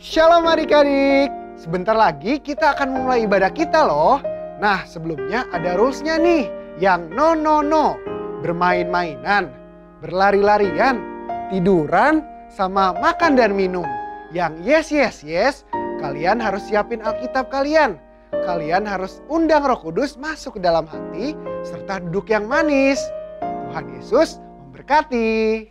Shalom adik-adik, sebentar lagi kita akan memulai ibadah kita loh. Nah sebelumnya ada rulesnya nih, yang no no no. Bermain-mainan, berlari-larian, tiduran, sama makan dan minum. Yang yes yes yes, kalian harus siapin Alkitab kalian. Kalian harus undang Roh Kudus masuk ke dalam hati serta duduk yang manis. Tuhan Yesus memberkati.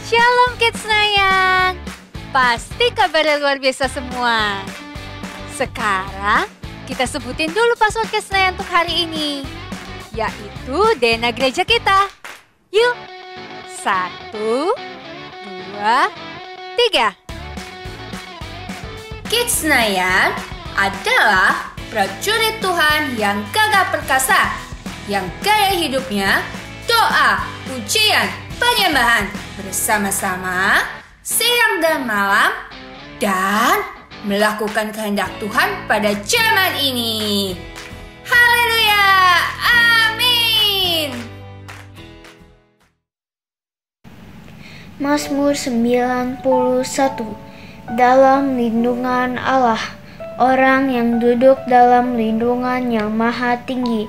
Shalom Kids Nayang, pasti kabarnya luar biasa semua. Sekarang kita sebutin dulu password Kids Nayang untuk hari ini, yaitu DNA gereja kita. Yuk, 1, 2, 3. Kids Nayang adalah prajurit Tuhan yang gagah perkasa, yang gaya hidupnya doa, pujian, penyembahan bersama-sama siang dan malam dan melakukan kehendak Tuhan pada zaman ini. Haleluya, amin. Mazmur 91. Dalam lindungan Allah, orang yang duduk dalam lindungan yang maha tinggi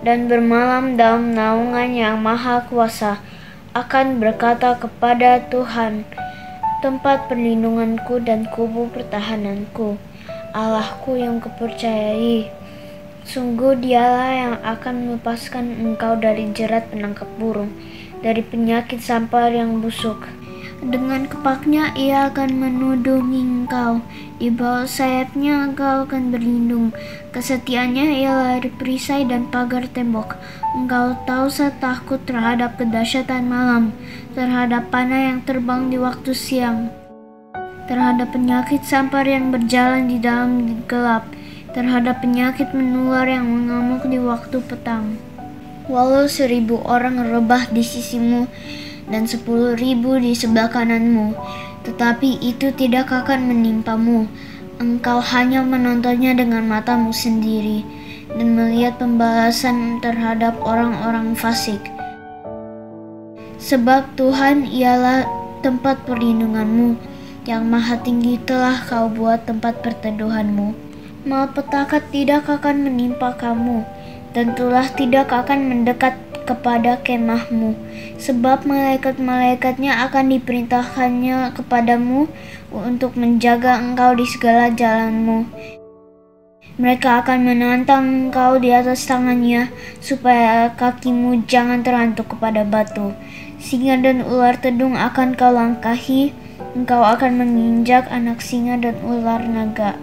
dan bermalam dalam naungan yang maha kuasa akan berkata kepada Tuhan, tempat perlindunganku dan kubu pertahananku, Allahku yang kupercayai. Sungguh Dialah yang akan melepaskan engkau dari jerat penangkap burung, dari penyakit sampar yang busuk. Dengan kepaknya Ia akan menudungi engkau, di bawah sayapnya engkau akan berlindung. Kesetiaannya ialah perisai dan pagar tembok. Engkau tak usah takut terhadap kedahsyatan malam, terhadap panah yang terbang di waktu siang, terhadap penyakit sampar yang berjalan di dalam gelap, terhadap penyakit menular yang mengamuk di waktu petang. Walau 1.000 orang rebah di sisimu dan 10.000 di sebelah kananmu, tetapi itu tidak akan menimpamu. Engkau hanya menontonnya dengan matamu sendiri dan melihat pembalasan terhadap orang-orang fasik. Sebab Tuhan ialah tempat perlindunganmu, yang maha tinggi telah kau buat tempat perteduhanmu. Malapetaka tidak akan menimpa kamu, dan tulah tidak akan mendekat kepada kemahmu, sebab malaikat-malaikatnya akan diperintahkannya kepadamu untuk menjaga engkau di segala jalanmu. Mereka akan menantang engkau di atas tangannya, supaya kakimu jangan terantuk kepada batu. Singa dan ular tedung akan kau langkahi, engkau akan menginjak anak singa dan ular naga.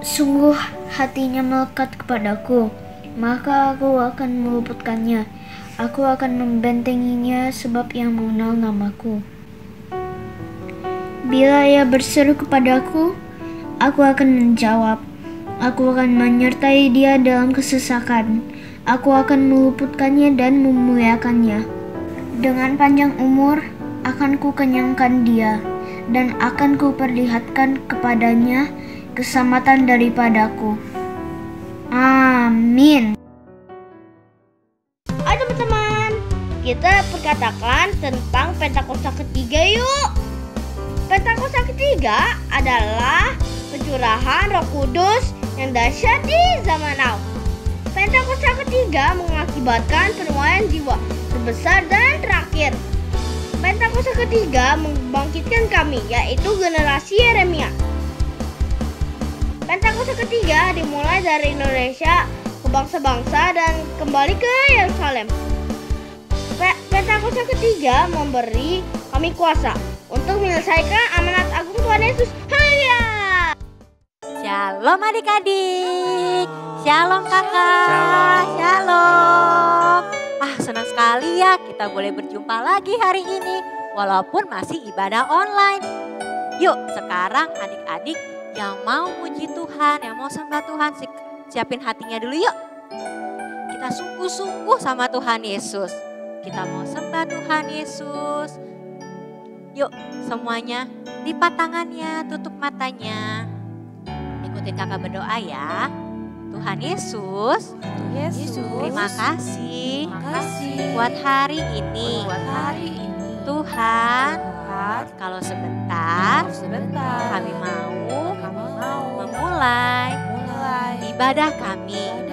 Sungguh hatinya melekat kepadaku, maka aku akan meluputkannya. Aku akan membentenginya sebab Ia mengenal namaku. Bila Ia berseru kepadaku, aku akan menjawab. Aku akan menyertai dia dalam kesesakan. Aku akan meluputkannya dan memuliakannya. Dengan panjang umur akan kukenyangkan dia, dan akan kuperlihatkan kepadanya keselamatan daripadaku. Amin. Ayo teman-teman, kita perkatakan tentang Pentakosta ketiga yuk. Pentakosta ketiga adalah pencurahan Roh Kudus yang dahsyat di zaman now. Pentakosta ketiga mengakibatkan penuaian jiwa terbesar dan terakhir. Pentakosta ketiga membangkitkan kami, yaitu generasi Yeremia. Pentakosta ketiga dimulai dari Indonesia ke bangsa-bangsa dan kembali ke Yerusalem. Pentakosta ketiga memberi kami kuasa untuk menyelesaikan amanat agung Tuhan Yesus. Haleluya! Shalom adik-adik, shalom kakak, shalom. Senang sekali ya kita boleh berjumpa lagi hari ini, walaupun masih ibadah online. Yuk sekarang adik-adik yang mau puji Tuhan, yang mau sembah Tuhan, siapin hatinya dulu yuk. Kita sungguh-sungguh sama Tuhan Yesus. Kita mau sembah Tuhan Yesus. Yuk semuanya lipat tangannya, tutup matanya. Ikutin kakak berdoa ya. Tuhan Yesus, terima kasih buat hari ini. Tuhan, kalau sebentar kami mau memulai ibadah kami.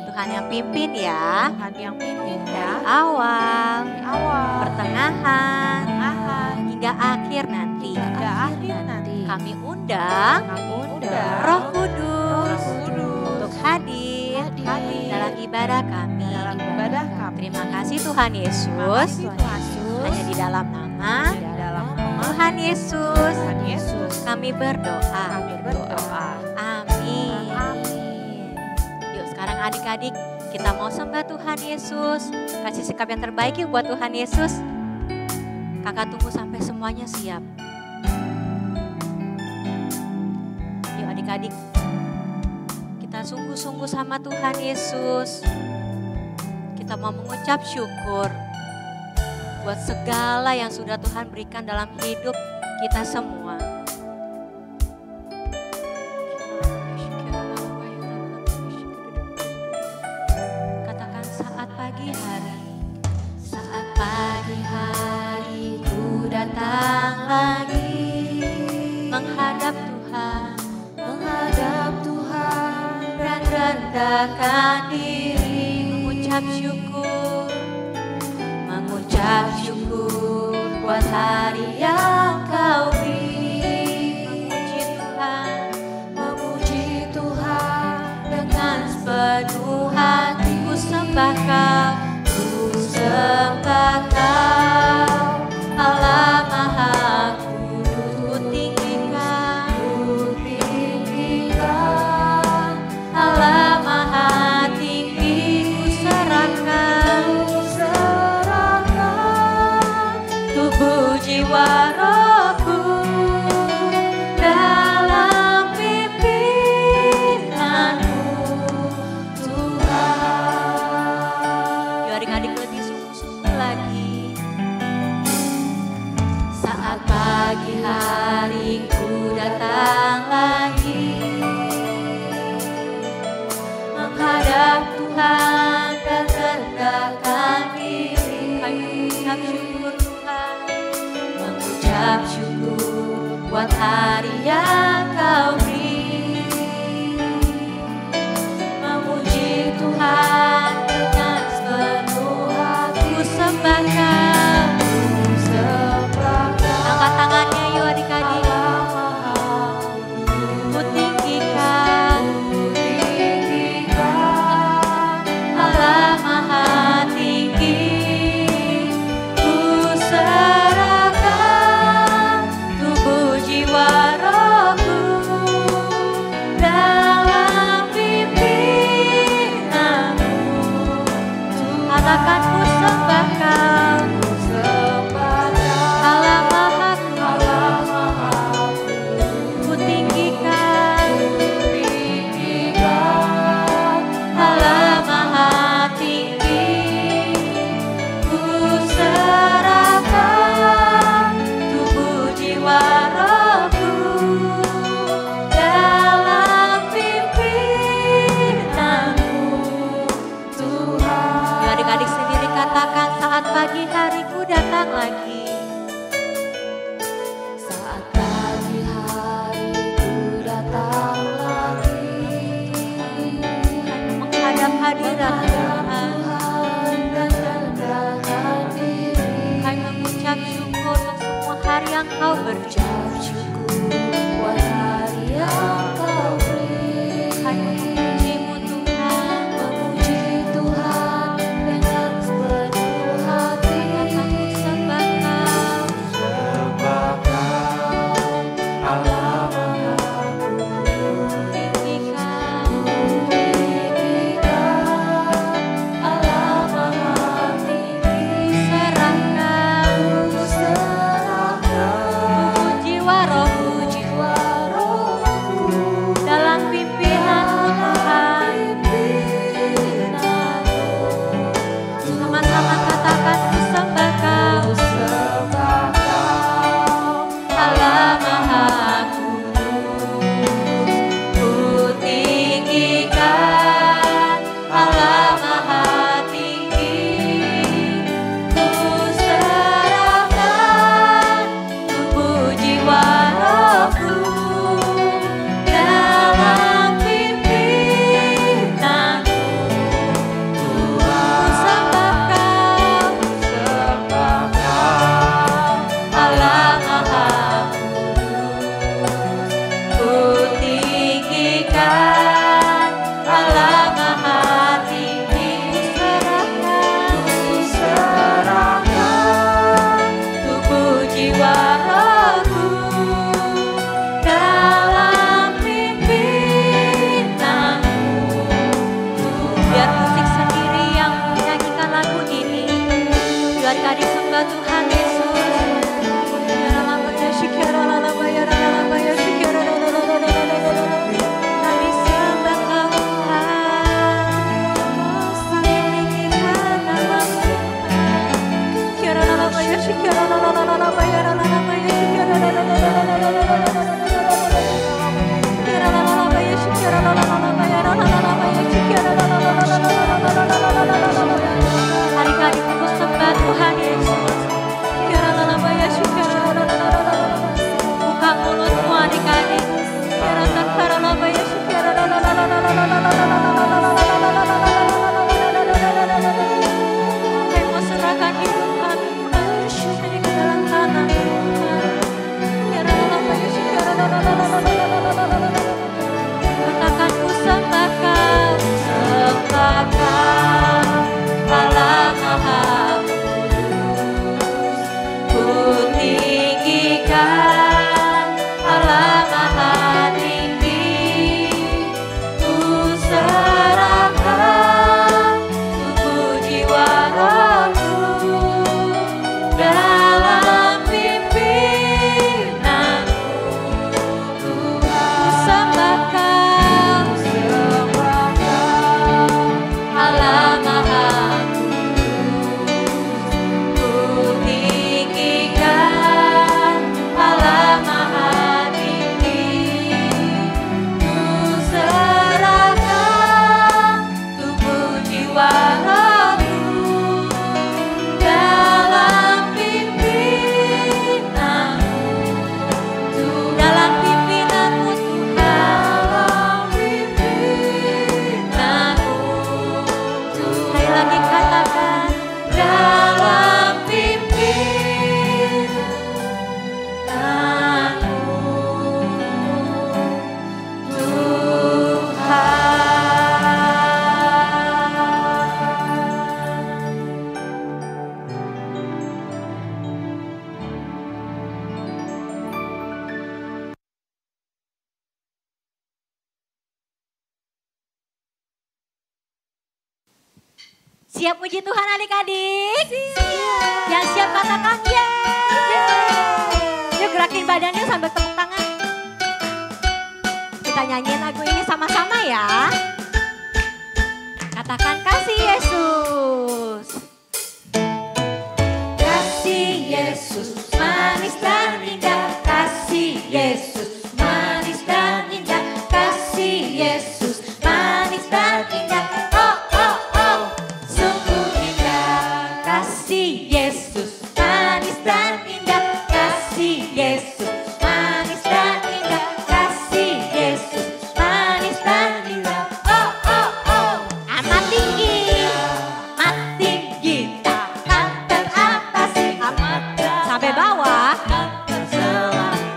Tuhan yang pimpin ya. Awal, pertengahan, hingga akhir nanti. Kami undang Roh Kudus untuk hadir dalam ibadah kami. Terima kasih Tuhan Yesus. Hanya di dalam nama Tuhan Yesus kami berdoa. Amin. Yuk sekarang adik-adik kita mau sembah Tuhan Yesus. Kasih sikap yang terbaik yuk buat Tuhan Yesus. Kakak tunggu sampai semuanya siap. Yuk adik-adik, kita sungguh-sungguh sama Tuhan Yesus. Kita mau mengucap syukur buat segala yang sudah Tuhan berikan dalam hidup kita semua. Katakan saat pagi hari ku datang lagi menghadap Tuhan dan rendahkan diri, mengucap syukur buat hari yang Kau beri. Memuji Tuhan dengan sepenuh hati. Ku sembah Kau, Allah Maha Kudus. Ku tinggikan, Allah Maha tinggi. Ku serahkan tubuh jiwa rohku dalam pimpinanmu Tuhan. Yuk adik-adik lebih sungguh-sungguh lagi. Saat pagi hari ku datang lagi menghadap Tuhan dan rendahkan diri. Mengucap syukur Tuhan, mengucap syukur buat hari yang Kau beri. Memuji Tuhan dengan sepenuh hati. Ku sembah Kau. Angkat tangannya yuk adik-adik. Ku tinggikan, Allah Maha tinggi. Ku serahkan tubuh jiwa rohku Siap puji Tuhan adik-adik? Siap. Yang siap katakan yeay. Yuk gerakin badannya sambil tepuk tangan. Kita nyanyiin lagu ini sama-sama ya. Katakan kasih Yesus. Kasih Yesus manis dan indah. Kasih Yesus manis dan indah. Kasih Yesus manis dan indah. Oh oh oh, sungguh indah. Kasih Yesus manis dan indah. Kasih Yesus manis dan indah. Kasih Yesus manis dan indah. Oh oh oh, amat tinggi takkan teratasi. Amat sampai bawah.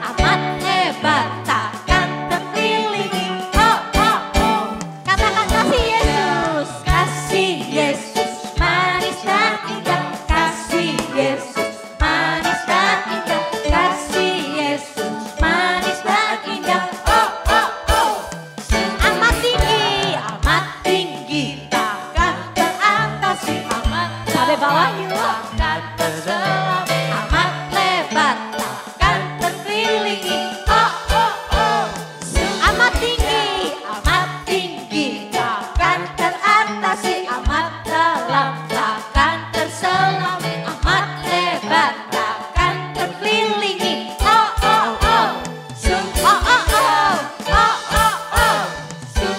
Amat hebat takkan terkelilingi. Oh oh oh, katakan kasih Yesus. Kasih Yesus manis dan indah. Kasih Yesus manis dan indah. Kasih Yesus manis dan indah. Oh oh oh, amat tinggi takkan teratasi. Amat sampai bawah yuk. Takkan terselam. Amat lebar takkan terkelilingi. Oh oh oh, amat tinggi takkan teratasi. Amat dalam takkan terselam. Amat lebar takkan terkelilingi. Oh oh oh, oh oh oh, oh oh oh,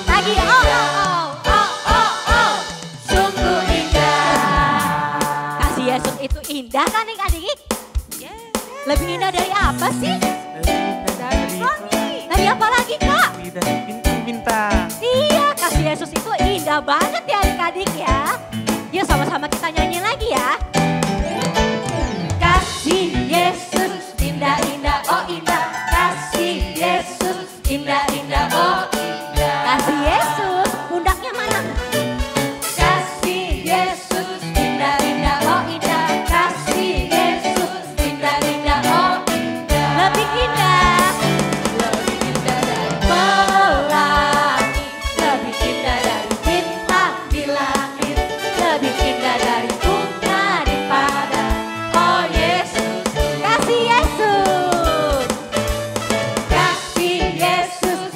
lagi oh oh oh, oh oh oh, sungguh indah. Kasih Yesus itu indah kan adik-adik? Lebih indah dari apa sih? Dari apa lagi kak? Dari bintang-bintang. Iya, kasih Yesus itu indah banget ya adik-adik ya. Yuk sama-sama kita nyanyi lagi ya. Kasih Yesus indah-indah, oh indah. Kasih Yesus indah-indah, oh indah. Kasih Yesus, pundaknya mana? Kasih Yesus indah-indah, oh indah. Kasih Yesus indah-indah, oh indah. Lebih indah. Lebih indah dari pelangi. Lebih indah dari bintang di langit. Lebih indah dari bunga di padang. Oh Yesus, kasih Yesus. Kasih Yesus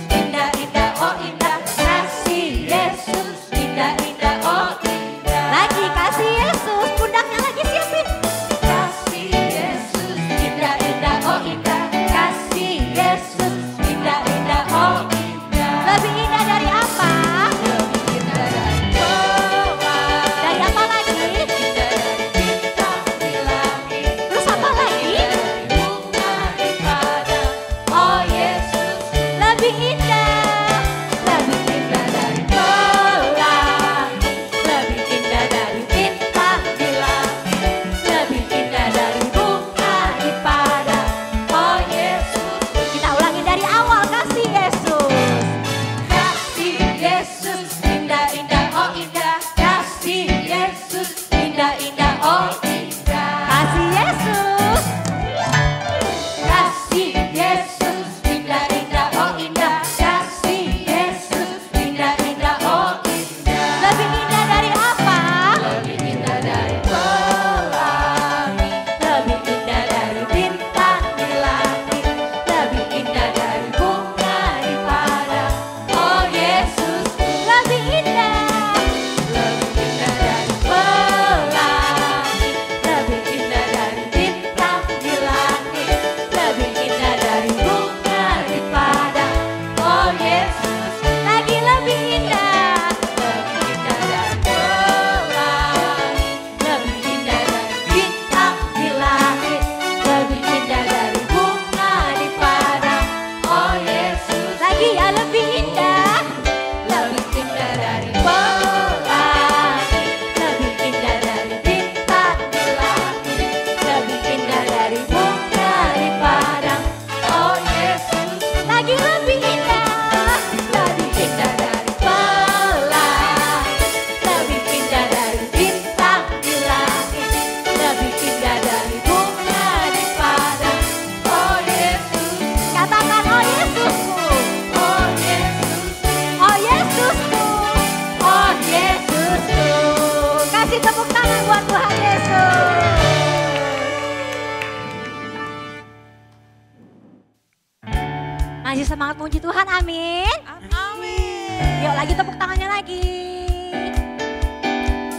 semangat puji Tuhan, amin. Amin. Yuk lagi tepuk tangannya lagi.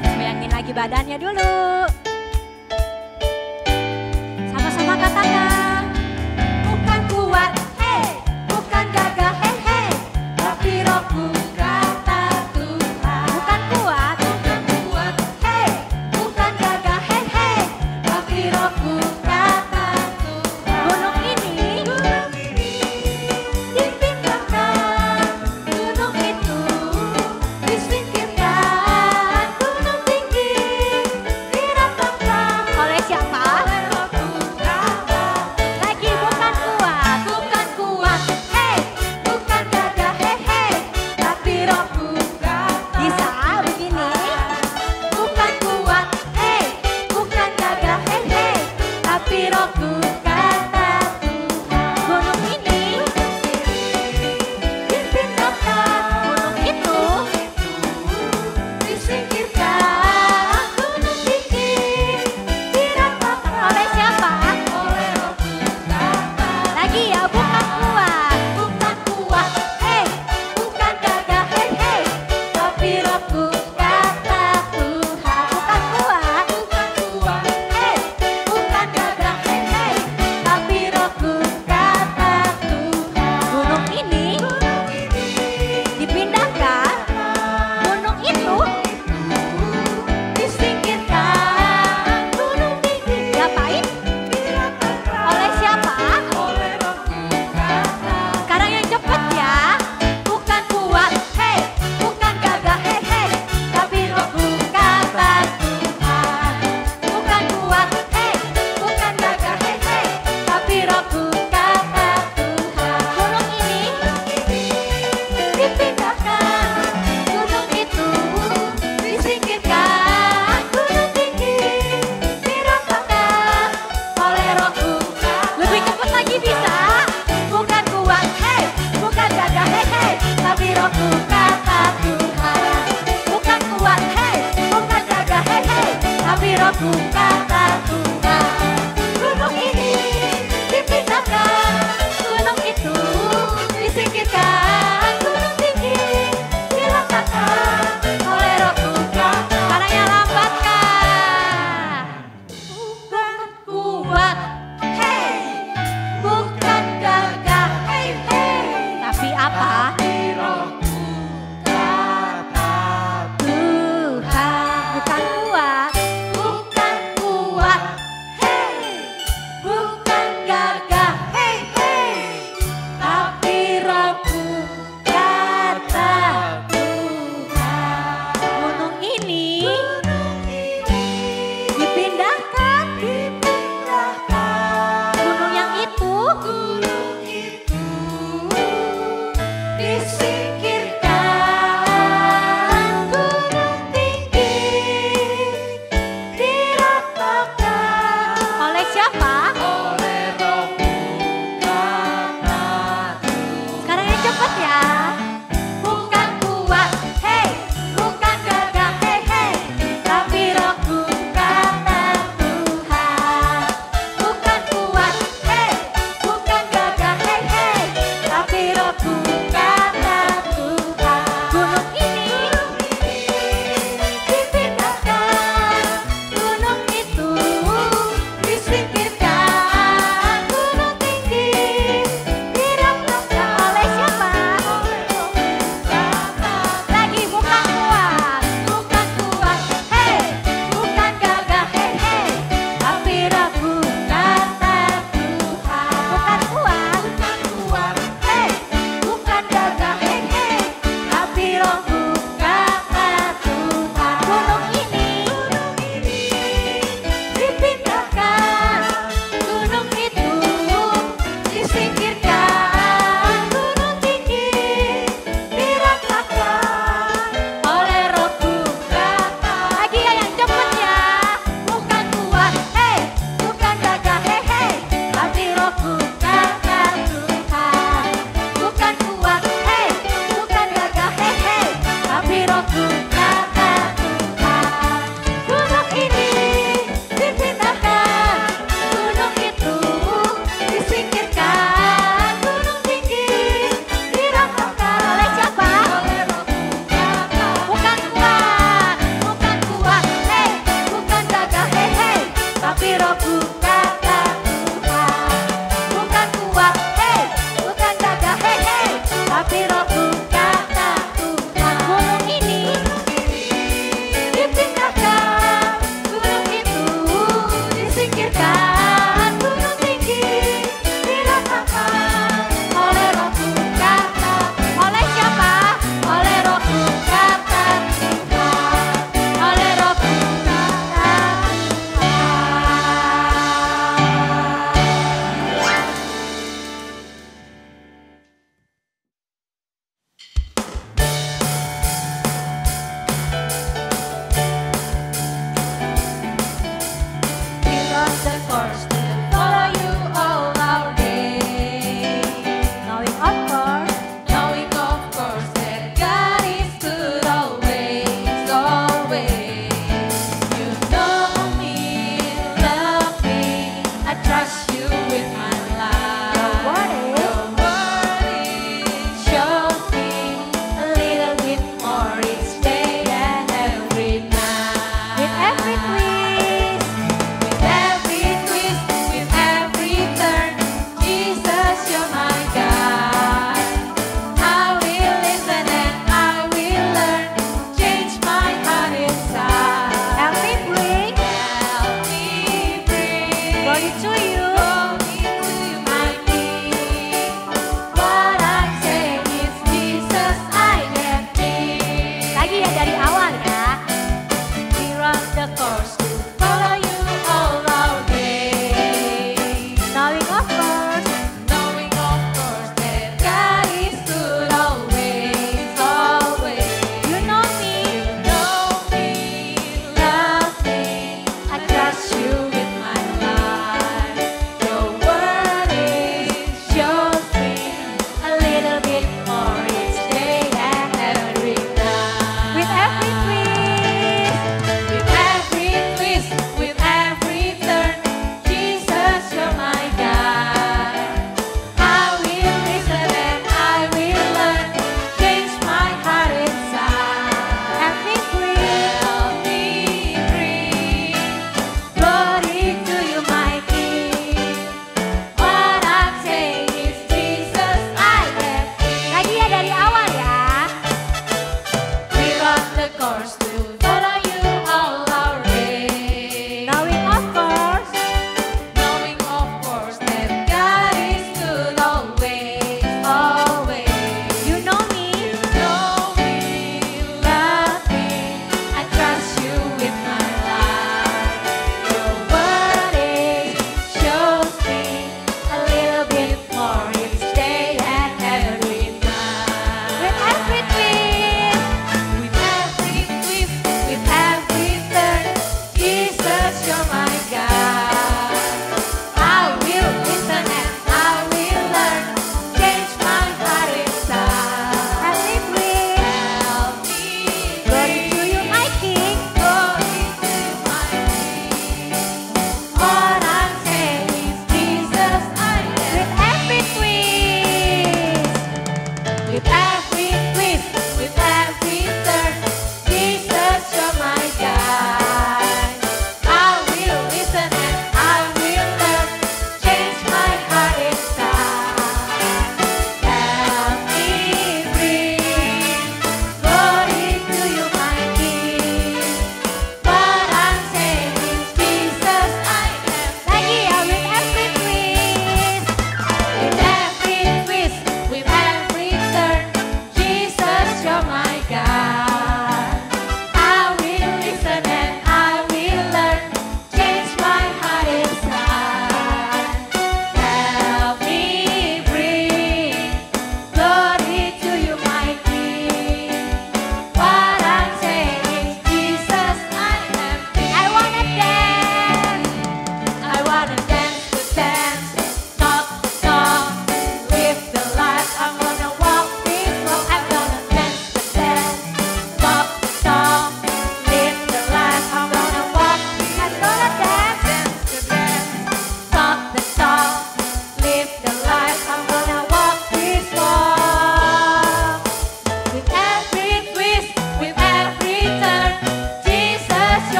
Goyangin lagi badannya dulu. Sama-sama katakan. Bukan kuat, hei, bukan gagah, hei, hei, tapi rohku kata Tuhan. Bukan kuat, hei, bukan gagah, hei, hei, tapi rohku kata Tuhan. Gunung ini dipindahkan, gunung itu disingkirkan, gunung tinggi diratakan. Oleh siapa? Oleh rohku kata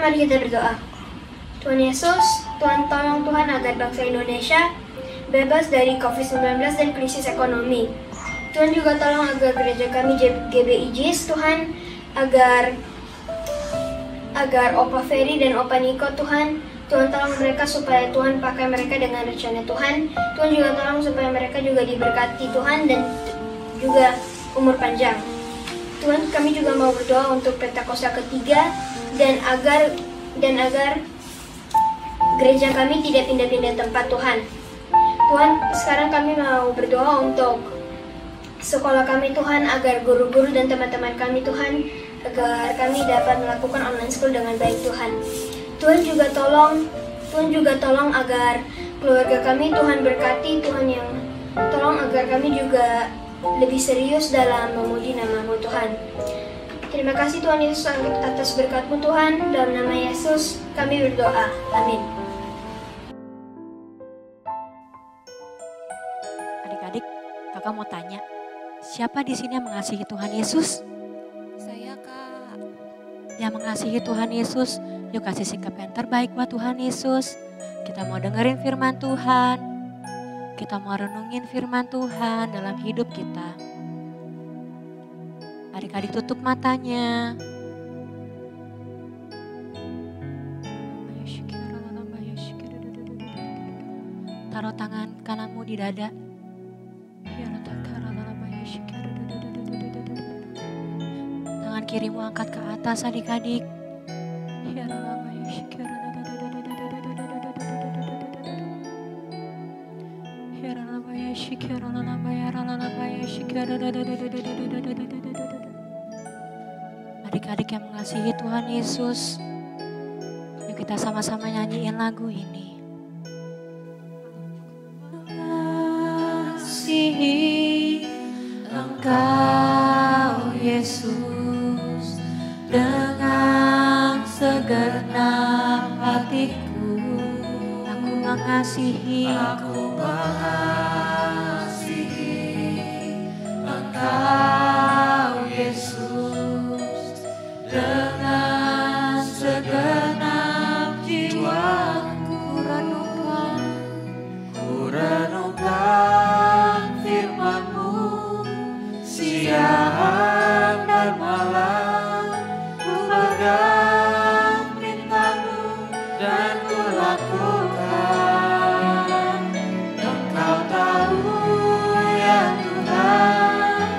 mari kita berdoa. Tuhan Yesus, Tuhan tolong Tuhan agar bangsa Indonesia bebas dari COVID-19 dan krisis ekonomi. Tuhan juga tolong agar gereja kami GBI JIS, Tuhan, agar Opa Ferry dan Opa Niko, Tuhan tolong mereka supaya Tuhan pakai mereka dengan rencana Tuhan. Tuhan juga tolong supaya mereka juga diberkati Tuhan dan juga umur panjang. Tuhan, kami juga mau berdoa untuk Pentakosta ketiga dan agar gereja kami tidak pindah-pindah tempat, Tuhan. Tuhan, sekarang kami mau berdoa untuk sekolah kami, Tuhan, agar guru-guru dan teman-teman kami, Tuhan, agar kami dapat melakukan online school dengan baik, Tuhan. Tuhan juga tolong agar keluarga kami, Tuhan berkati, Tuhan, yang tolong agar kami juga lebih serius dalam memuji nama-Mu, Tuhan. Terima kasih Tuhan Yesus atas berkat-Mu, Tuhan. Dalam nama Yesus kami berdoa. Amin. Adik-adik, kakak mau tanya, siapa di sini yang mengasihi Tuhan Yesus? Saya, Kak. Yang mengasihi Tuhan Yesus, yuk kasih sikap yang terbaik buat Tuhan Yesus. Kita mau dengerin firman Tuhan. Kita mau renungin firman Tuhan dalam hidup kita. Adik-adik tutup matanya. Taruh tangan kananmu di dada. Tangan kirimu angkat ke atas, adik-adik. Adik-adik yang mengasihi Tuhan Yesus, yuk kita sama-sama nyanyiin lagu ini. Mengasihi Engkau Yesus dengan segenap hatiku. Aku mengasihi Engkau Yesus dengan segenap jiwaku. Renungkan firman-Mu siang dan malam. Ku pegang perintah-Mu dan ku lakukan. Engkau tahu ya Tuhan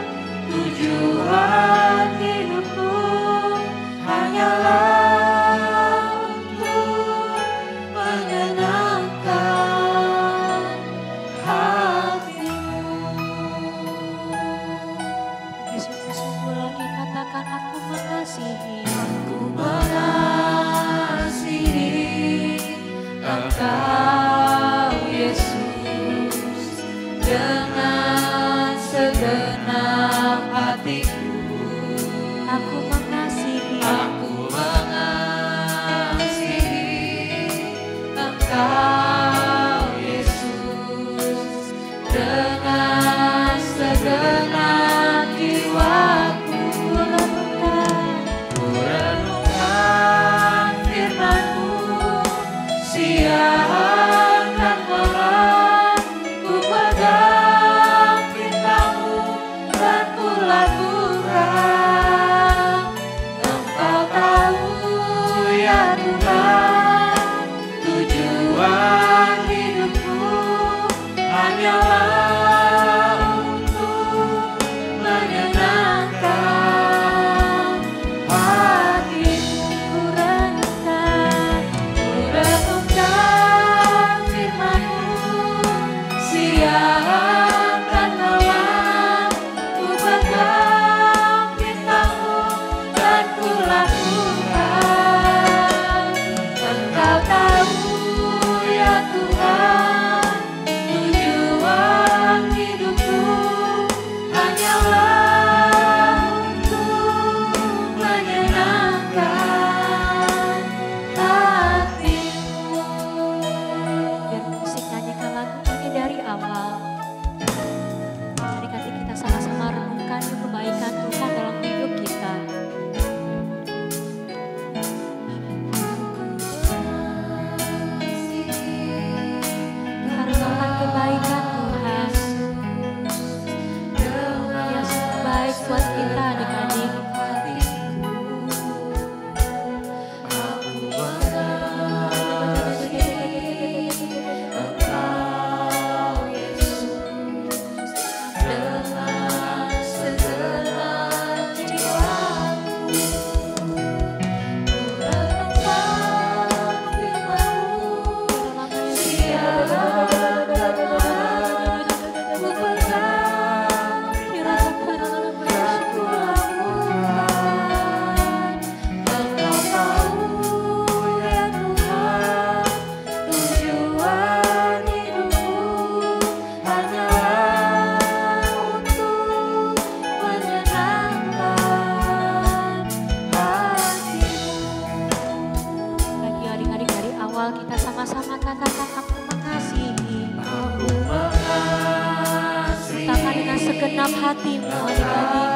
awal kita sama-sama katakan aku mengasihi. Aku mengasihi. Katakan dengan segenap hatimu adik-adik.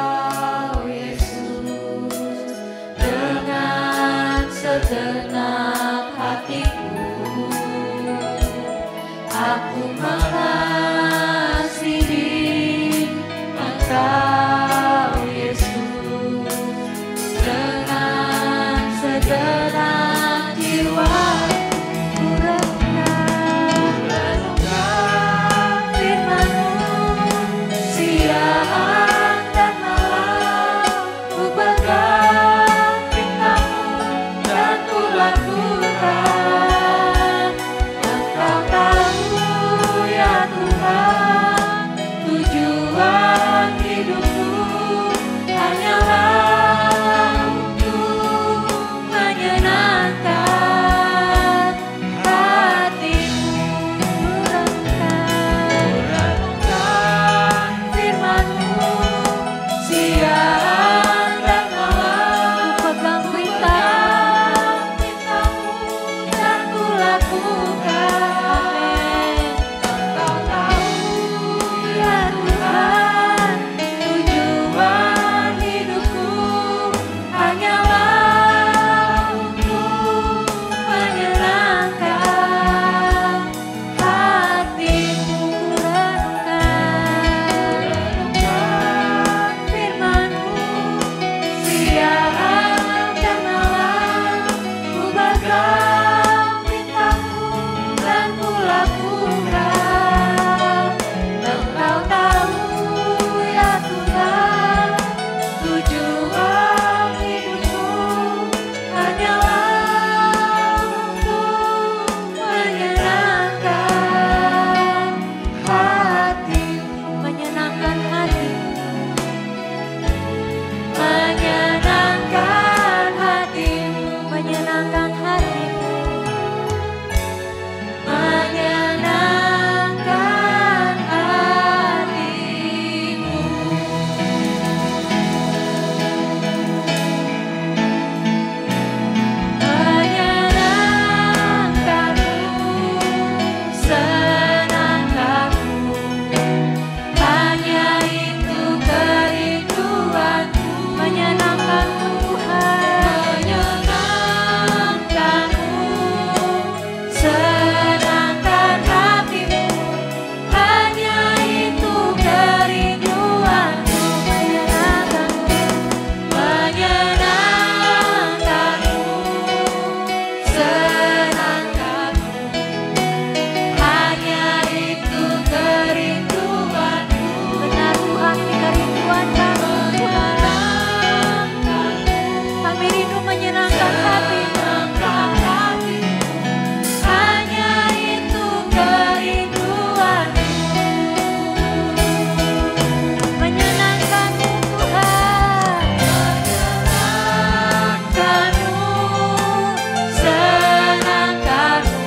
Dengan segenap hatiku, aku mengasihi Engkau Yesus. Dengan segenap jiwa ku renungkan firman-Mu siang dan malam, ku pegang perintah-Mu dan ku lakukan. Engkau tahu ya Tuhan, tujuan hidupku hanyalah untuk menyenangkan hati-Mu. Renungkan firman-Mu siang dan malam, Ku pegang perintah. perintah-Mu dan ku lakukan. Engkau tahu ya Tuhan, tujuan hidupku hanyalah untuk menyenangkan hati-Mu. Renungkan firman-Mu siang dan malam, ku pegang perintah-Mu dan ku lakukan. Engkau tahu ya Tuhan, tujuan hidupku hanyalah untuk menyenangkan hati-Mu. Menyenangkan hati. Menyenangkan hati-Mu. Menyenangkan hati. Menyenangkan hati-Mu. Menyenangkan-Mu, senangkan-Mu, hanya itu kerinduan-Ku. Menyenangkan-Mu Tuhan. Menyenangkan-Mu, senangkan hati-Mu, hanya itu kerinduan-Ku. Menyenangkan-Mu, senangkan-Mu, hanya itu kerinduan-Ku. Benar Tuhan, di kerinduan kami Tuhan. Kami rindu menyenangkan hati-Mu. Hanya itu kerinduan-Ku. Menyenangkan-Mu Tuhan. Menyenangkan-Mu, senangkan-Mu,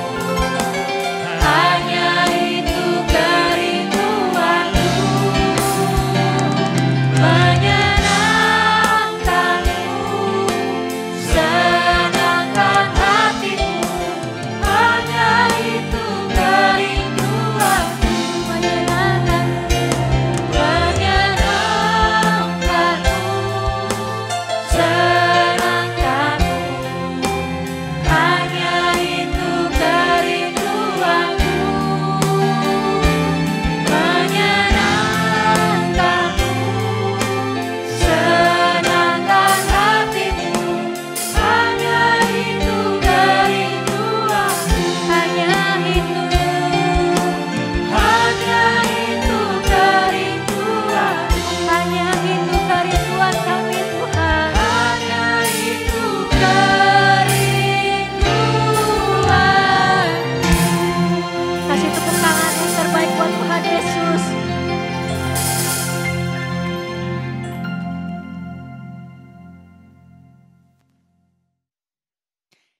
hanya itu kerinduan-Ku. Menyenangkan-Mu, senangkan hati-Mu, hanya itu kerinduan-Ku. Menyenangkan-Mu, senangkan-Mu, hanya itu kerinduan-Ku. Menyenangkan-Mu, senangkan hati-Mu, hanya itu kerinduan-Ku. Hanya itu kerinduan-Ku. Hanya itu kerinduan kami Tuhan. Hanya itu kerinduan. Kasih tepuk tangan yang terbaik buat Tuhan Yesus.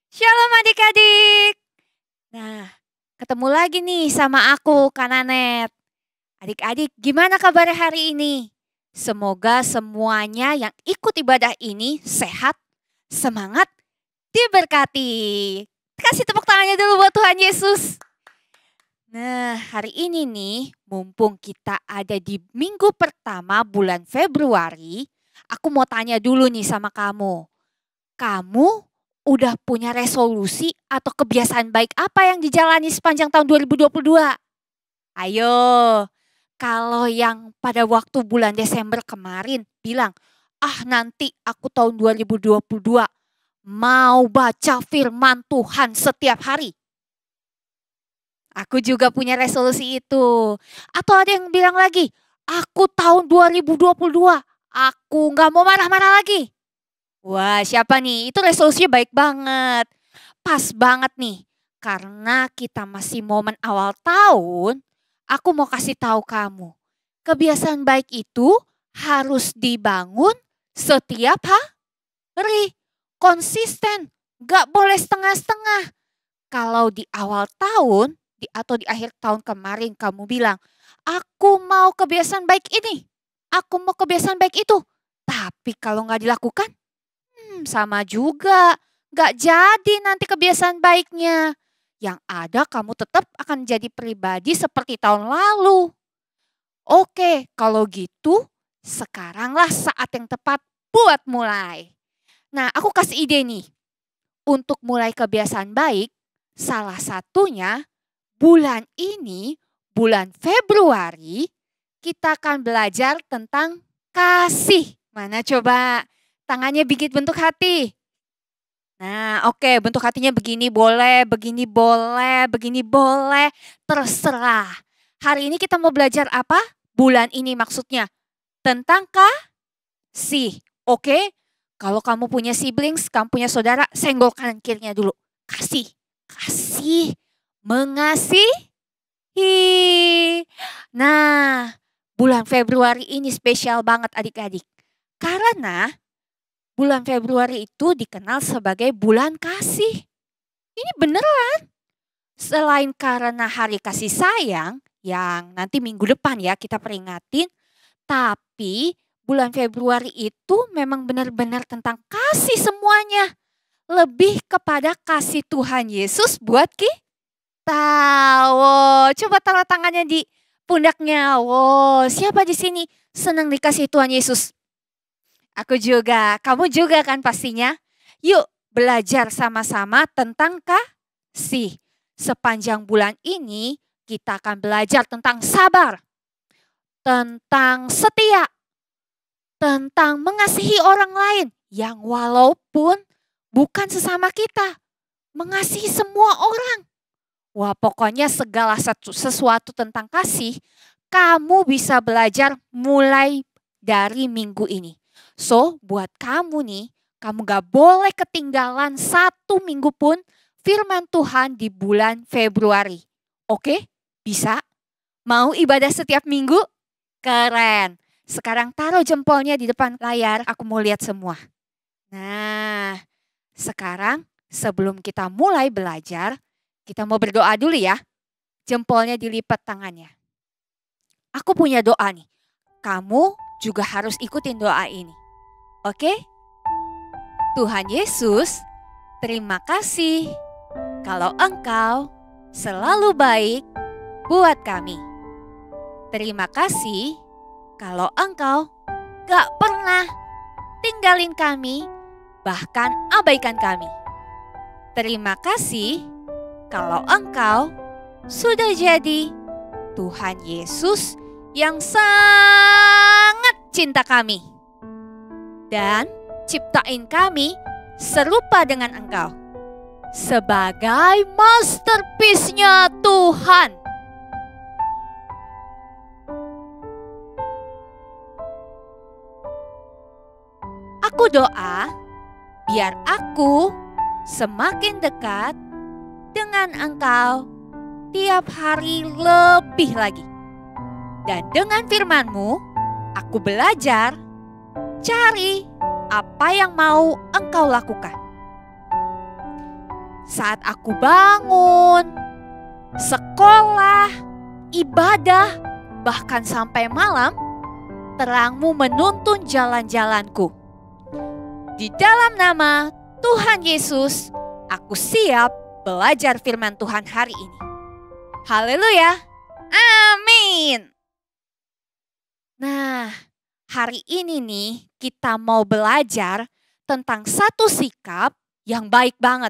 Shalom adik-adik. Nah, ketemu lagi nih sama aku, Kananet. Adik-adik, gimana kabar hari ini? Semoga semuanya yang ikut ibadah ini sehat, semangat, diberkati. kasih tepuk tangannya dulu buat Tuhan Yesus. Nah, hari ini nih, mumpung kita ada di minggu pertama bulan Februari, aku mau tanya dulu nih sama kamu. Kamu udah punya resolusi atau kebiasaan baik apa yang dijalani sepanjang tahun 2022? Ayo, kalau yang pada waktu bulan Desember kemarin bilang, nanti aku tahun 2022 mau baca firman Tuhan setiap hari. Aku juga punya resolusi itu. Atau ada yang bilang lagi, aku tahun 2022, aku gak mau marah-marah lagi. Wah, siapa nih? Itu resolusinya baik banget. Pas banget nih. Karena kita masih momen awal tahun, aku mau kasih tahu kamu. Kebiasaan baik itu harus dibangun setiap hari. Konsisten, gak boleh setengah-setengah. Kalau di awal tahun, atau di akhir tahun kemarin kamu bilang, aku mau kebiasaan baik ini, aku mau kebiasaan baik itu. Tapi kalau gak dilakukan, sama juga. Gak jadi nanti kebiasaan baiknya. Yang ada kamu tetap akan jadi pribadi seperti tahun lalu. Oke, kalau gitu sekaranglah saat yang tepat buat mulai. Nah, aku kasih ide nih. Untuk mulai kebiasaan baik, salah satunya bulan ini, bulan Februari, kita akan belajar tentang kasih. Mana coba? Tangannya bikin bentuk hati. Nah, oke, bentuk hatinya begini boleh, begini boleh, begini boleh. Terserah. Hari ini kita mau belajar apa? Bulan ini maksudnya. Tentang kasih. Oke? Kalau kamu punya siblings, kamu punya saudara, senggol kanan kirinya dulu. Kasih. Kasih. Mengasihi. Nah, bulan Februari ini spesial banget adik-adik. Karena bulan Februari itu dikenal sebagai bulan kasih. Ini beneran. Selain karena hari kasih sayang, yang nanti minggu depan ya kita peringatin. Tapi bulan Februari itu memang benar-benar tentang kasih semuanya. Lebih kepada kasih Tuhan Yesus buat kita. Wow, coba taruh tangannya di pundaknya. Wow, siapa di sini senang dikasih Tuhan Yesus? Aku juga, kamu juga kan pastinya. Yuk belajar sama-sama tentang kasih. Sepanjang bulan ini kita akan belajar tentang sabar, tentang setia, tentang mengasihi orang lain yang walaupun bukan sesama kita, mengasihi semua orang. Wah, pokoknya segala sesuatu tentang kasih, kamu bisa belajar mulai dari minggu ini. So, buat kamu nih, kamu gak boleh ketinggalan 1 minggu pun firman Tuhan di bulan Februari. Oke? Bisa? Mau ibadah setiap minggu? Keren. Sekarang taruh jempolnya di depan layar, aku mau lihat semua. Nah, sekarang sebelum kita mulai belajar, kita mau berdoa dulu ya. Jempolnya dilipat tangannya. Aku punya doa nih. Kamu juga harus ikutin doa ini. Oke? Tuhan Yesus, terima kasih kalau Engkau selalu baik buat kami. Terima kasih kalau Engkau gak pernah tinggalin kami, bahkan abaikan kami. Terima kasih kalau Engkau sudah jadi Tuhan Yesus yang sangat cinta kami. Dan ciptain kami serupa dengan Engkau. Sebagai masterpiece-nya Tuhan. Aku doa biar aku semakin dekat dengan Engkau tiap hari lebih lagi. Dan dengan firman-Mu, aku belajar cari apa yang mau Engkau lakukan. Saat aku bangun, sekolah, ibadah, bahkan sampai malam, terang-Mu menuntun jalan-jalanku. Di dalam nama Tuhan Yesus, aku siap belajar firman Tuhan hari ini. Haleluya. Amin. Nah, hari ini nih kita mau belajar tentang satu sikap yang baik banget.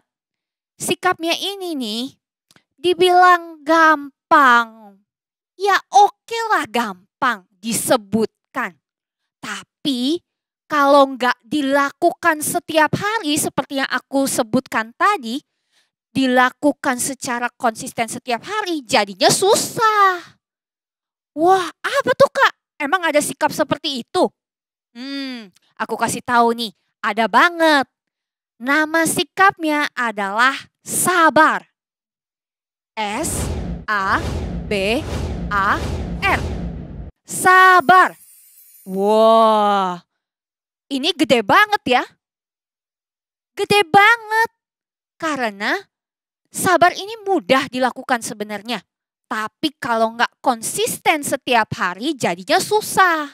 Sikapnya ini nih dibilang gampang. Ya oke lah gampang disebutkan. Tapi kalau nggak dilakukan setiap hari seperti yang aku sebutkan tadi, dilakukan secara konsisten setiap hari jadinya susah. Wah, apa tuh Kak? Emang ada sikap seperti itu? Aku kasih tahu nih, ada banget. Nama sikapnya adalah sabar. S-A-B-A-R. Sabar. Wah, ini gede banget ya. Gede banget. Karena sabar ini mudah dilakukan sebenarnya. Tapi kalau nggak konsisten setiap hari jadinya susah.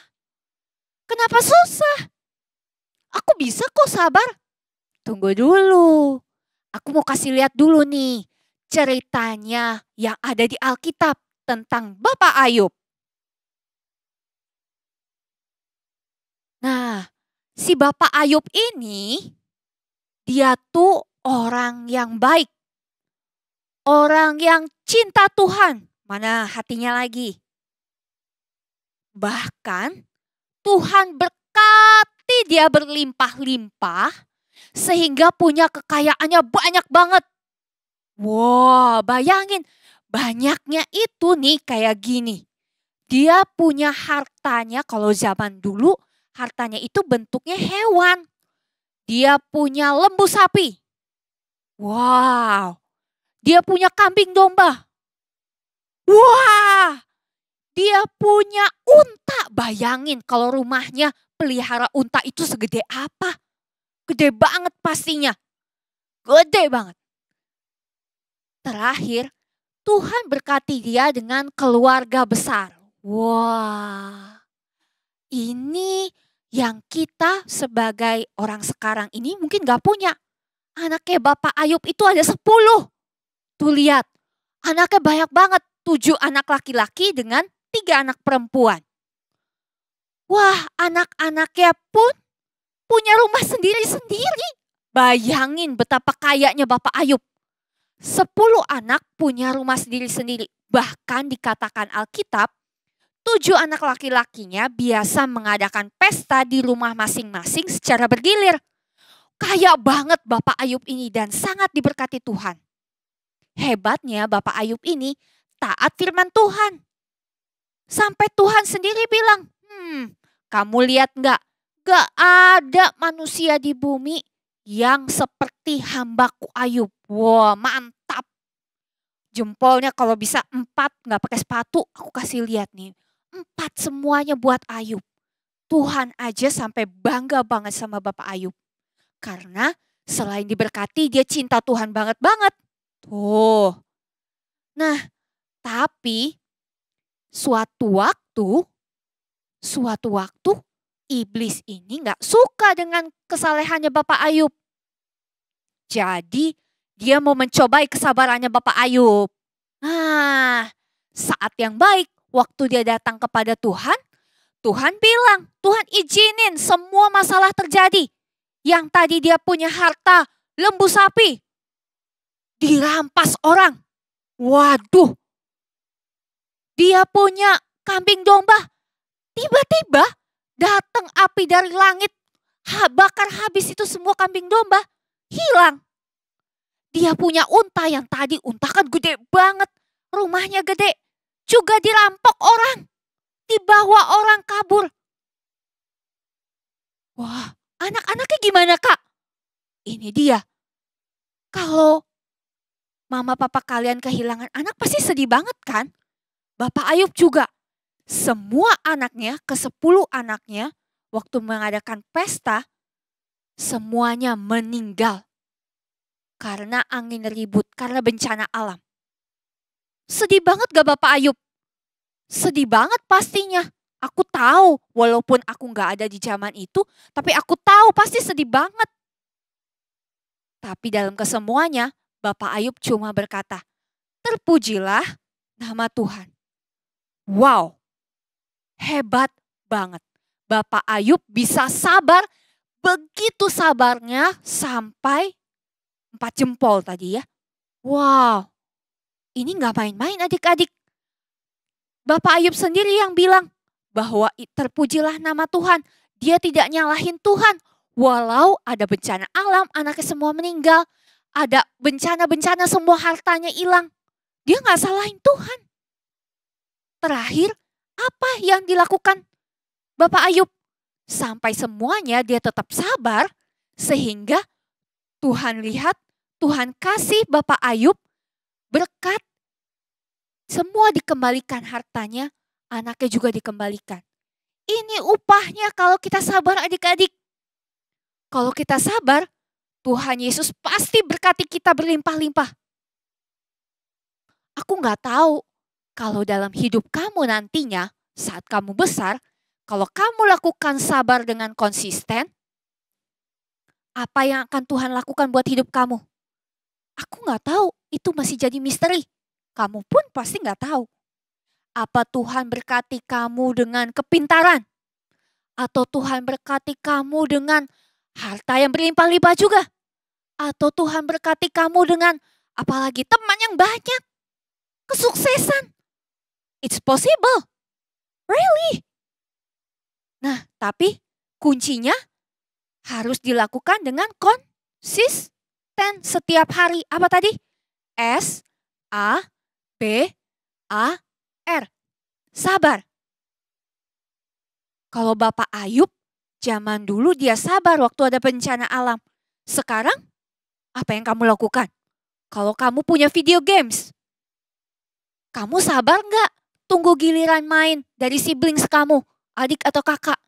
Kenapa susah? Aku bisa kok sabar. Tunggu dulu. Aku mau kasih lihat dulu nih ceritanya yang ada di Alkitab tentang Bapak Ayub. Nah, si Bapak Ayub ini dia tuh orang yang baik. Orang yang cinta Tuhan. Mana hatinya lagi. Bahkan Tuhan berkati dia berlimpah-limpah sehingga punya kekayaannya banyak banget. Wah, bayangin banyaknya itu nih kayak gini. Dia punya hartanya kalau zaman dulu hartanya itu bentuknya hewan. Dia punya lembu sapi. Wow. Dia punya kambing domba. Wah. Dia punya unta. Bayangin kalau rumahnya pelihara unta itu segede apa. Gede banget pastinya. Gede banget. Terakhir, Tuhan berkati dia dengan keluarga besar. Wah. Ini yang kita sebagai orang sekarang ini mungkin gak punya. Anaknya Bapak Ayub itu ada 10. Tuh lihat, anaknya banyak banget. 7 anak laki-laki dengan 3 anak perempuan. Wah, anak-anaknya pun punya rumah sendiri-sendiri. Bayangin betapa kayanya Bapak Ayub. 10 anak punya rumah sendiri-sendiri. Bahkan dikatakan Alkitab, 7 anak laki-lakinya biasa mengadakan pesta di rumah masing-masing secara bergilir. Kaya banget Bapak Ayub ini dan sangat diberkati Tuhan. Hebatnya Bapak Ayub ini taat firman Tuhan. Sampai Tuhan sendiri bilang, kamu lihat gak ada manusia di bumi yang seperti hambaku Ayub. Wah, mantap. Jempolnya kalau bisa 4 gak pakai sepatu, aku kasih lihat nih. 4 semuanya buat Ayub. Tuhan aja sampai bangga banget sama Bapak Ayub. Karena selain diberkati dia cinta Tuhan banget-banget. Tuh. Nah, tapi suatu waktu iblis ini gak suka dengan kesalehannya Bapak Ayub. Jadi dia mau mencobai kesabarannya Bapak Ayub. Nah, saat yang baik waktu dia datang kepada Tuhan, Tuhan bilang, Tuhan izinin semua masalah terjadi. Yang tadi dia punya harta lembu sapi, dirampas orang. Waduh, dia punya kambing domba. Tiba-tiba datang api dari langit, bakar habis itu semua kambing domba, hilang. Dia punya unta yang tadi unta kan gede banget, rumahnya gede, juga dirampok orang, dibawa orang kabur. Wah, anak-anaknya gimana Kak? Ini dia. Kalau mama papa kalian kehilangan anak pasti sedih banget kan? Bapak Ayub juga. Semua anaknya, ke-10 anaknya waktu mengadakan pesta, semuanya meninggal. Karena angin ribut, karena bencana alam. Sedih banget gak Bapak Ayub? Sedih banget pastinya. Aku tahu, walaupun aku gak ada di zaman itu, tapi aku tahu pasti sedih banget. Tapi dalam kesemuanya, Bapak Ayub cuma berkata, terpujilah nama Tuhan. Wow, hebat banget. Bapak Ayub bisa sabar, begitu sabarnya sampai 4 jempol tadi ya. Wow, ini gak main-main adik-adik. Bapak Ayub sendiri yang bilang bahwa terpujilah nama Tuhan. Dia tidak nyalahin Tuhan. Walau ada bencana alam, anaknya semua meninggal. Ada bencana-bencana, semua hartanya hilang. Dia gak salahin Tuhan. Terakhir, apa yang dilakukan Bapak Ayub? Sampai semuanya dia tetap sabar. Sehingga Tuhan lihat, Tuhan kasih Bapak Ayub berkat. Semua dikembalikan hartanya, anaknya juga dikembalikan. Ini upahnya kalau kita sabar adik-adik. Kalau kita sabar, Tuhan Yesus pasti berkati kita berlimpah-limpah. Aku gak tahu kalau dalam hidup kamu nantinya saat kamu besar, kalau kamu lakukan sabar dengan konsisten, apa yang akan Tuhan lakukan buat hidup kamu? Aku gak tahu, itu masih jadi misteri. Kamu pun pasti gak tahu. Apa Tuhan berkati kamu dengan kepintaran? Atau Tuhan berkati kamu dengan harta yang berlimpah-limpah juga? Atau Tuhan berkati kamu dengan apalagi teman yang banyak? Kesuksesan? It's possible. Really? Nah, tapi kuncinya harus dilakukan dengan konsisten setiap hari. Apa tadi? S-A-B-A-R. Sabar. Kalau Bapak Ayub, zaman dulu dia sabar waktu ada bencana alam. Sekarang, apa yang kamu lakukan? Kalau kamu punya video games, kamu sabar nggak tunggu giliran main dari siblings kamu, adik atau kakak?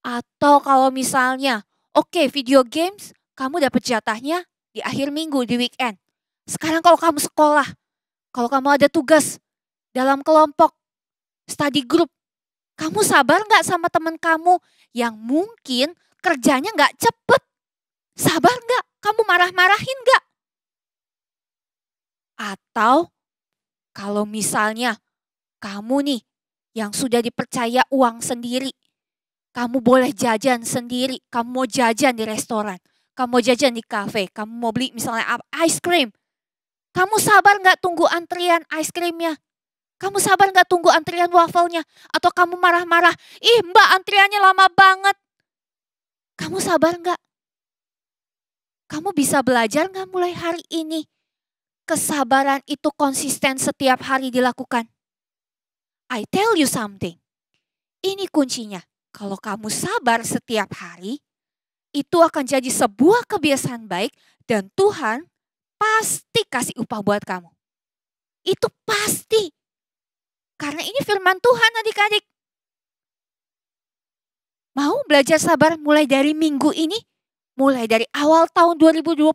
Atau kalau misalnya, oke, video games, kamu dapat jatahnya di akhir minggu, di weekend. Sekarang kalau kamu sekolah, kalau kamu ada tugas dalam kelompok, study group, kamu sabar nggak sama teman kamu yang mungkin kerjanya nggak cepet? Sabar nggak? Kamu marah-marahin nggak? Atau kalau misalnya kamu nih yang sudah dipercaya uang sendiri, kamu boleh jajan sendiri, kamu mau jajan di restoran, kamu mau jajan di kafe, kamu mau beli misalnya ice cream. Kamu sabar nggak tunggu antrian ice creamnya? Kamu sabar nggak tunggu antrian wafelnya? Atau kamu marah-marah, ih mbak antriannya lama banget. Kamu sabar nggak? Kamu bisa belajar nggak mulai hari ini? Kesabaran itu konsisten setiap hari dilakukan. I tell you something. Ini kuncinya. Kalau kamu sabar setiap hari, itu akan jadi sebuah kebiasaan baik dan Tuhan pasti kasih upah buat kamu. Itu pasti. Karena ini firman Tuhan adik-adik. Mau belajar sabar mulai dari minggu ini? Mulai dari awal tahun 2022?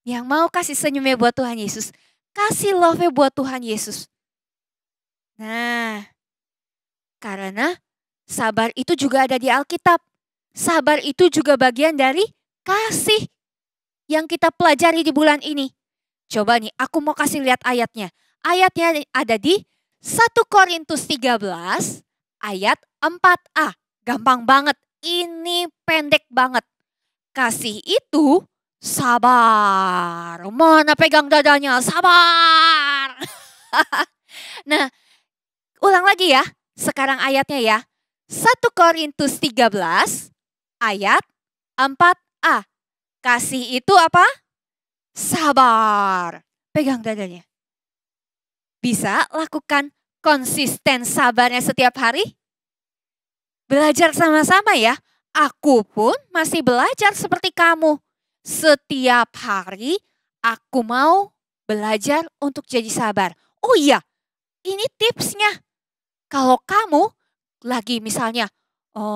Yang mau kasih senyumnya buat Tuhan Yesus. Kasih love-nya buat Tuhan Yesus. Nah, karena sabar itu juga ada di Alkitab. Sabar itu juga bagian dari kasih yang kita pelajari di bulan ini. Coba nih, aku mau kasih lihat ayatnya. Ayatnya ada di 1 Korintus 13 ayat 4a. Gampang banget, ini pendek banget. Kasih itu sabar. Mana pegang dadanya? Sabar. Nah, ulang lagi ya. Sekarang ayatnya ya. 1 Korintus 13 ayat 4a. Kasih itu apa? Sabar. Pegang dadanya. Bisa lakukan konsisten sabarnya setiap hari? Belajar sama-sama ya. Aku pun masih belajar seperti kamu. Setiap hari aku mau belajar untuk jadi sabar. Oh iya, ini tipsnya. Kalau kamu lagi misalnya,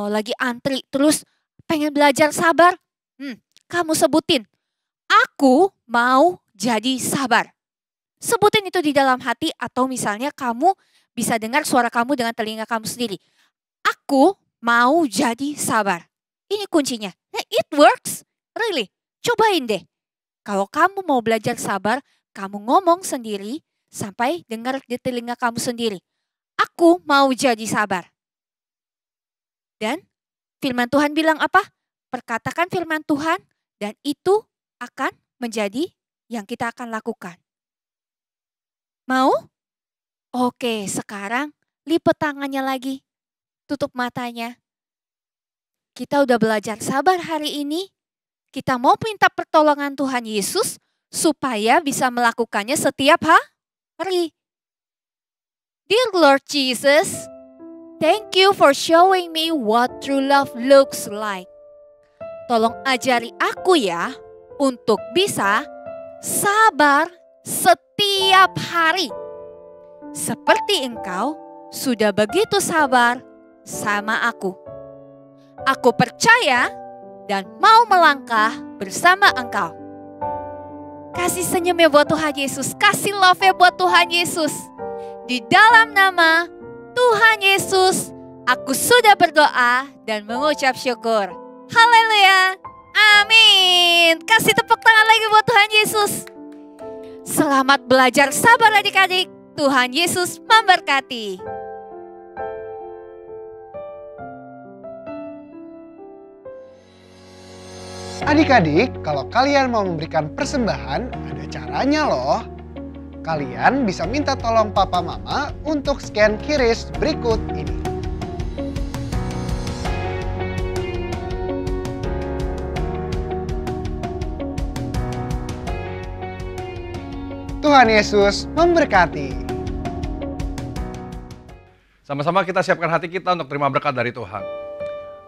lagi antri terus pengen belajar sabar, kamu sebutin, aku mau jadi sabar. Sebutin itu di dalam hati atau misalnya kamu bisa dengar suara kamu dengan telinga kamu sendiri. Aku mau jadi sabar. Ini kuncinya. Nah, it works, really. Cobain deh. Kalau kamu mau belajar sabar, kamu ngomong sendiri sampai dengar di telinga kamu sendiri. Aku mau jadi sabar. Dan firman Tuhan bilang apa? Perkatakan firman Tuhan dan itu akan menjadi yang kita akan lakukan. Mau? Oke, sekarang lipat tangannya lagi. Tutup matanya. Kita udah belajar sabar hari ini. Kita mau minta pertolongan Tuhan Yesus supaya bisa melakukannya setiap hari. Dear Lord Jesus, thank you for showing me what true love looks like. Tolong ajari aku ya untuk bisa sabar setiap hari. Seperti Engkau sudah begitu sabar sama aku. Aku percaya dan mau melangkah bersama Engkau. Kasih senyumnya buat Tuhan Yesus. Kasih love-nya buat Tuhan Yesus. Di dalam nama Tuhan Yesus, aku sudah berdoa dan mengucap syukur. Haleluya. Amin. Kasih tepuk tangan lagi buat Tuhan Yesus. Selamat belajar sabar adik-adik. Tuhan Yesus memberkati. Adik-adik, kalau kalian mau memberikan persembahan, ada caranya loh. Kalian bisa minta tolong papa mama untuk scan QRIS berikut ini. Tuhan Yesus memberkati. Sama-sama kita siapkan hati kita untuk terima berkat dari Tuhan.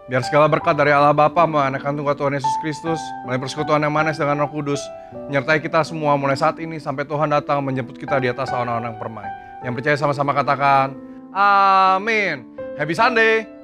Biar segala berkat dari Allah Bapa, anak kandung Tuhan Yesus Kristus, melalui persekutuan yang manis dengan Roh Kudus, menyertai kita semua mulai saat ini sampai Tuhan datang menjemput kita di atas awan-awan yang permai. Yang percaya sama-sama katakan, amin. Happy Sunday.